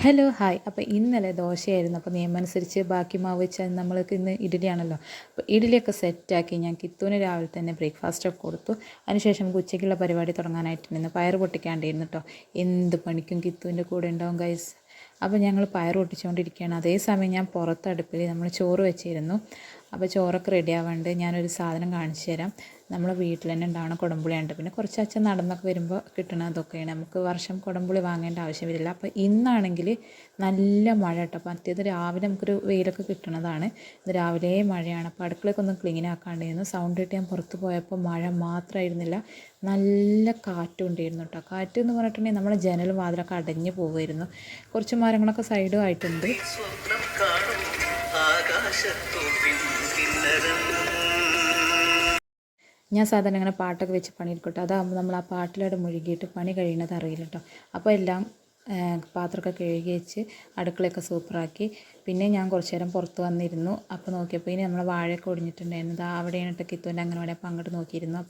Hello hi. അപ്പോൾ ഇന്നലെ ദോശയായിരുന്നു. അപ്പോൾ നിയമമനുസരിച്ച് ബാക്കി മാവ് വെച്ചാൽ നമ്മൾക്ക് ഇന്ന് ഇഡ്ഡലിയാണല്ലോ. അപ്പോൾ ഇഡ്ഡലിയൊക്കെ സെറ്റാക്കി ഞാൻ കിത്തൂന് രാവിലെ തന്നെ ബ്രേക്ക്ഫാസ്റ്റൊക്കെ കൊടുത്തു. അതിനുശേഷം ഉച്ചയ്ക്കുള്ള പരിപാടി തുടങ്ങാനായിട്ടുണ്ട്. പയർ പൊട്ടിക്കാണ്ടിരുന്നു കേട്ടോ. എന്ത് പണിക്കും കിത്തൂൻ്റെ കൂടെ ഉണ്ടാവും ഗൈസ്. അപ്പോൾ ഞങ്ങൾ പയർ പൊട്ടിച്ചുകൊണ്ടിരിക്കുകയാണ്. അതേസമയം ഞാൻ പുറത്ത് അടുപ്പിൽ നമ്മൾ ചോറ് വെച്ചിരുന്നു. അപ്പോൾ ചോറൊക്കെ റെഡി ആവാണ്ട് ഞാനൊരു സാധനം കാണിച്ചു തരാം. നമ്മളെ വീട്ടിൽ തന്നെ ഉണ്ടാവണ കുടംപുളിയുണ്ട്. പിന്നെ കുറച്ച് അച്ഛൻ നടന്നൊക്കെ വരുമ്പോൾ കിട്ടണതൊക്കെയാണ്. നമുക്ക് വർഷം കുടംപുളി വാങ്ങേണ്ട ആവശ്യം വരില്ല. അപ്പോൾ ഇന്നാണെങ്കിൽ നല്ല മഴ കേട്ടോ. അപ്പോൾ മറ്റേത് രാവിലെ നമുക്കൊരു വെയിലൊക്കെ കിട്ടണതാണ്. ഇത് രാവിലെ മഴയാണ്. അപ്പോൾ അടുക്കളയൊക്കെ ഒന്ന് ക്ലീൻ ആക്കാണ്ടായിരുന്നു. സൗണ്ട് ഇട്ട് ഞാൻ പുറത്ത് പോയപ്പോൾ മഴ മാത്രമായിരുന്നില്ല, നല്ല കാറ്റും ഉണ്ടായിരുന്നു കേട്ടോ. കാറ്റ് എന്ന് പറഞ്ഞിട്ടുണ്ടെങ്കിൽ നമ്മളെ ജനലും വാതിലൊക്കെ അടഞ്ഞു പോകുമായിരുന്നു. കുറച്ച് മരങ്ങളൊക്കെ സൈഡും ആയിട്ടുണ്ട്. ഞാൻ സാധാരണ അങ്ങനെ പാട്ടൊക്കെ വെച്ച് പണിയെടുക്കട്ടോ. അതാകുമ്പോൾ നമ്മൾ ആ പാട്ടിലൂടെ മുഴുകിയിട്ട് പണി കഴിയുന്നത് അറിയില്ല കേട്ടോ. അപ്പോൾ എല്ലാം പാത്രമൊക്കെ കഴുകി വെച്ച് അടുക്കളയൊക്കെ സൂപ്പറാക്കി. പിന്നെ ഞാൻ കുറച്ച് നേരം പുറത്ത് വന്നിരുന്നു. അപ്പോൾ നോക്കിയപ്പോൾ ഇനി നമ്മളെ വാഴയൊക്കെ ഒടിഞ്ഞിട്ടുണ്ടായിരുന്നു. അവിടെയാണ് കേട്ടോ കിത്തുവിൻ്റെ അംഗനവാടി. അപ്പോൾ അങ്ങോട്ട് നോക്കിയിരുന്നു.